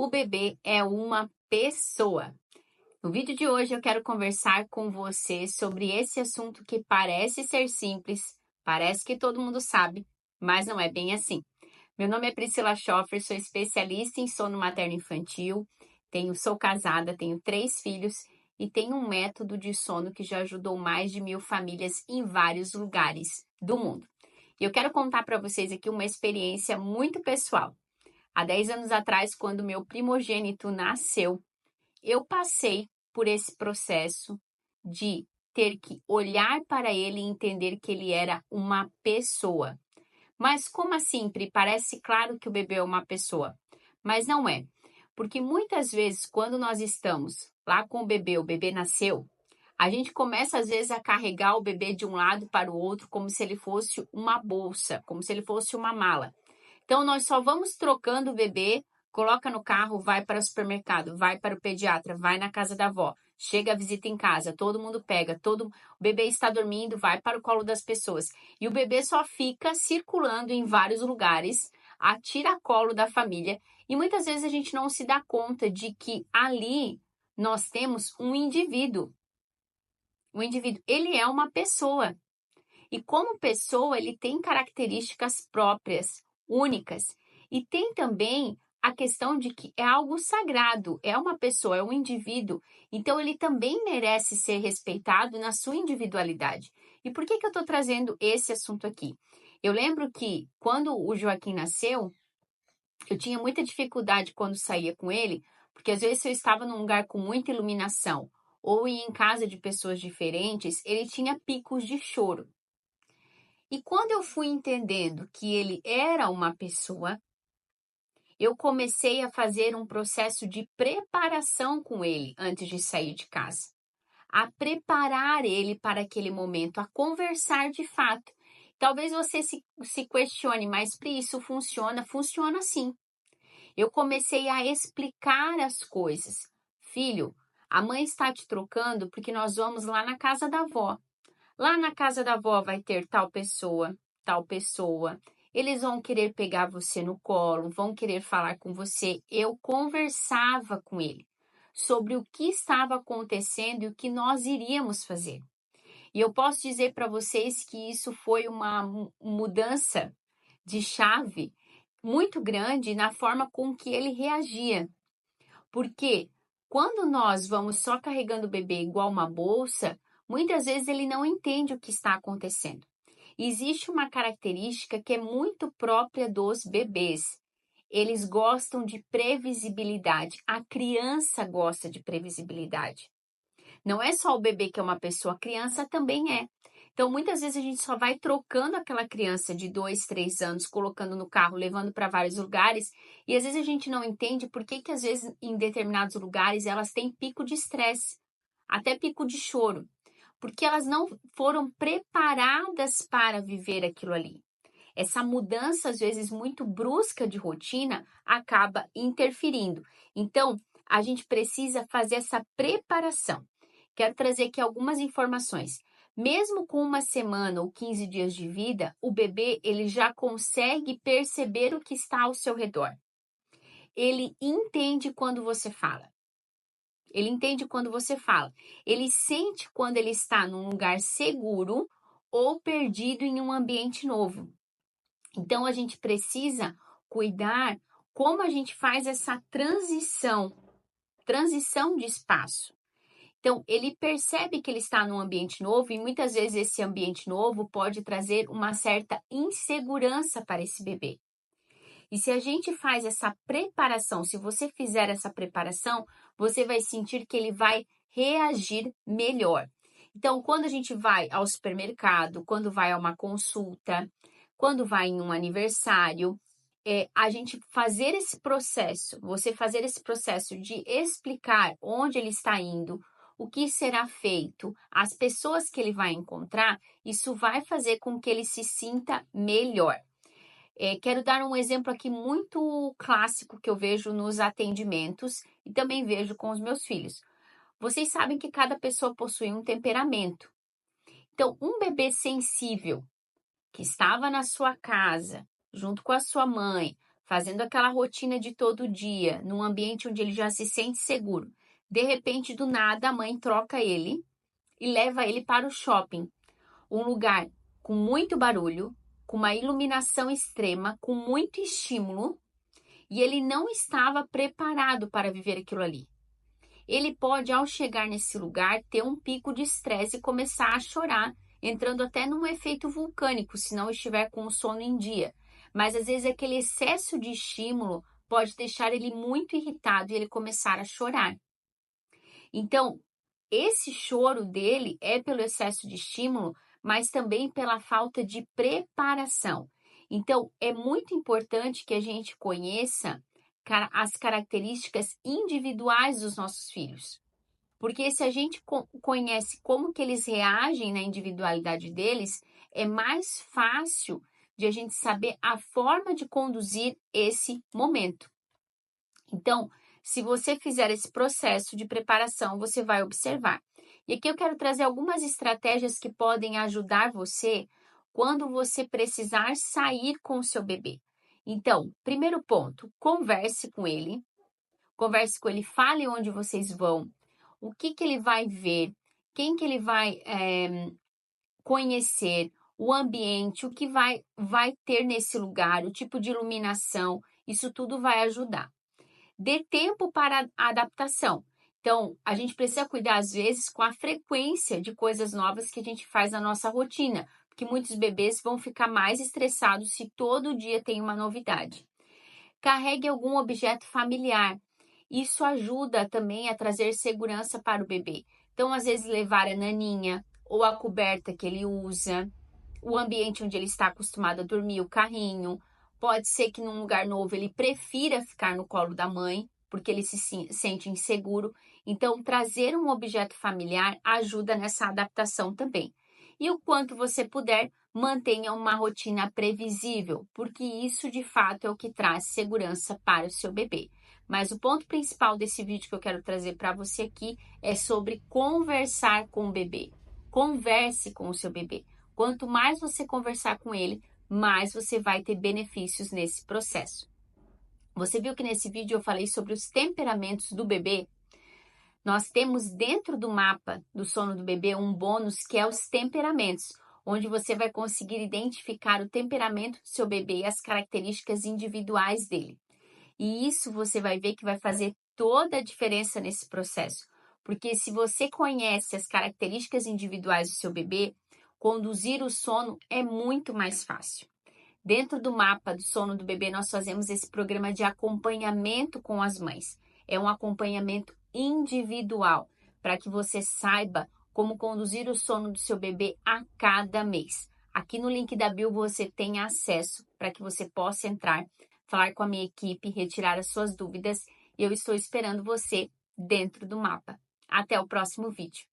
O bebê é uma pessoa. No vídeo de hoje eu quero conversar com você sobre esse assunto que parece ser simples, parece que todo mundo sabe, mas não é bem assim. Meu nome é Priscila Schoffer, sou especialista em sono materno-infantil, sou casada, tenho 3 filhos e tenho um método de sono que já ajudou mais de 1.000 famílias em vários lugares do mundo. E eu quero contar para vocês aqui uma experiência muito pessoal. Há 10 anos atrás, quando meu primogênito nasceu, eu passei por esse processo de ter que olhar para ele e entender que ele era uma pessoa. Mas como assim, Pri? Parece claro que o bebê é uma pessoa, mas não é. Porque muitas vezes, quando nós estamos lá com o bebê nasceu, a gente começa às vezes a carregar o bebê de um lado para o outro como se ele fosse uma bolsa, como se ele fosse uma mala. Então, nós só vamos trocando o bebê, coloca no carro, vai para o supermercado, vai para o pediatra, vai na casa da avó, chega a visita em casa, todo mundo pega, o bebê está dormindo, vai para o colo das pessoas. E o bebê só fica circulando em vários lugares, a tiracolo da família. E muitas vezes a gente não se dá conta de que ali nós temos um indivíduo. O indivíduo, ele é uma pessoa. E como pessoa, ele tem características próprias, únicas. E tem também a questão de que é algo sagrado, é uma pessoa, é um indivíduo. Então, ele também merece ser respeitado na sua individualidade. E por que eu estou trazendo esse assunto aqui? Eu lembro que quando o Joaquim nasceu, eu tinha muita dificuldade quando saía com ele, porque às vezes eu estava num lugar com muita iluminação ou ia em casa de pessoas diferentes, ele tinha picos de choro. E quando eu fui entendendo que ele era uma pessoa, eu comecei a fazer um processo de preparação com ele antes de sair de casa. A preparar ele para aquele momento, a conversar de fato. Talvez você se questione, mas Pri, isso funciona? Funciona sim. Eu comecei a explicar as coisas. Filho, a mãe está te trocando porque nós vamos lá na casa da avó. Lá na casa da avó vai ter tal pessoa, tal pessoa. Eles vão querer pegar você no colo, vão querer falar com você. Eu conversava com ele sobre o que estava acontecendo e o que nós iríamos fazer. E eu posso dizer para vocês que isso foi uma mudança de chave muito grande na forma com que ele reagia. Porque quando nós vamos só carregando o bebê igual uma bolsa, muitas vezes ele não entende o que está acontecendo. Existe uma característica que é muito própria dos bebês. Eles gostam de previsibilidade. A criança gosta de previsibilidade. Não é só o bebê que é uma pessoa, a criança também é. Então, muitas vezes a gente só vai trocando aquela criança de 2, 3 anos, colocando no carro, levando para vários lugares, e às vezes a gente não entende por que às vezes em determinados lugares elas têm pico de estresse, até pico de choro, porque elas não foram preparadas para viver aquilo ali. Essa mudança, às vezes muito brusca de rotina, acaba interferindo. Então, a gente precisa fazer essa preparação. Quero trazer aqui algumas informações. Mesmo com 1 semana ou 15 dias de vida, o bebê ele já consegue perceber o que está ao seu redor. Ele entende quando você fala. Ele entende quando você fala. Ele sente quando ele está num lugar seguro ou perdido em um ambiente novo. Então, a gente precisa cuidar como a gente faz essa transição de espaço. Então, ele percebe que ele está num ambiente novo e muitas vezes esse ambiente novo pode trazer uma certa insegurança para esse bebê. E se a gente faz essa preparação, se você fizer essa preparação, você vai sentir que ele vai reagir melhor. Então, quando a gente vai ao supermercado, quando vai a uma consulta, quando vai em um aniversário, a gente fazer esse processo, você fazer esse processo de explicar onde ele está indo, o que será feito, as pessoas que ele vai encontrar, isso vai fazer com que ele se sinta melhor. Quero dar um exemplo aqui muito clássico que eu vejo nos atendimentos e também vejo com os meus filhos. Vocês sabem que cada pessoa possui um temperamento. Então, um bebê sensível que estava na sua casa, junto com a sua mãe, fazendo aquela rotina de todo dia, num ambiente onde ele já se sente seguro. De repente, do nada, a mãe troca ele e leva ele para o shopping, um lugar com muito barulho, com uma iluminação extrema, com muito estímulo, e ele não estava preparado para viver aquilo ali. Ele pode, ao chegar nesse lugar, ter um pico de estresse e começar a chorar, entrando até num efeito vulcânico, se não estiver com o sono em dia. Mas às vezes aquele excesso de estímulo pode deixar ele muito irritado e ele começar a chorar. Então, esse choro dele é pelo excesso de estímulo, mas também pela falta de preparação. Então, é muito importante que a gente conheça as características individuais dos nossos filhos. Porque se a gente conhece como que eles reagem na individualidade deles, é mais fácil de a gente saber a forma de conduzir esse momento. Então, se você fizer esse processo de preparação, você vai observar. E aqui eu quero trazer algumas estratégias que podem ajudar você quando você precisar sair com o seu bebê. Então, primeiro ponto, converse com ele, fale onde vocês vão, o que ele vai ver, quem que ele vai conhecer, o ambiente, o que vai ter nesse lugar, o tipo de iluminação, isso tudo vai ajudar. Dê tempo para a adaptação. Então, a gente precisa cuidar, às vezes, com a frequência de coisas novas que a gente faz na nossa rotina, porque muitos bebês vão ficar mais estressados se todo dia tem uma novidade. Carregue algum objeto familiar. Isso ajuda também a trazer segurança para o bebê. Então, às vezes, levar a naninha ou a coberta que ele usa, o ambiente onde ele está acostumado a dormir, o carrinho. Pode ser que num lugar novo ele prefira ficar no colo da mãe, porque ele se sente inseguro. Então, trazer um objeto familiar ajuda nessa adaptação também. E o quanto você puder, mantenha uma rotina previsível, porque isso de fato é o que traz segurança para o seu bebê. Mas o ponto principal desse vídeo que eu quero trazer para você aqui é sobre conversar com o bebê. Converse com o seu bebê. Quanto mais você conversar com ele, mais você vai ter benefícios nesse processo. Você viu que nesse vídeo eu falei sobre os temperamentos do bebê? Nós temos dentro do mapa do sono do bebê um bônus que é os temperamentos, onde você vai conseguir identificar o temperamento do seu bebê e as características individuais dele. E isso você vai ver que vai fazer toda a diferença nesse processo. Porque se você conhece as características individuais do seu bebê, conduzir o sono é muito mais fácil. Dentro do mapa do sono do bebê, nós fazemos esse programa de acompanhamento com as mães. É um acompanhamento individual, para que você saiba como conduzir o sono do seu bebê a cada mês. Aqui no link da bio você tem acesso para que você possa entrar, falar com a minha equipe, retirar as suas dúvidas e eu estou esperando você dentro do mapa. Até o próximo vídeo.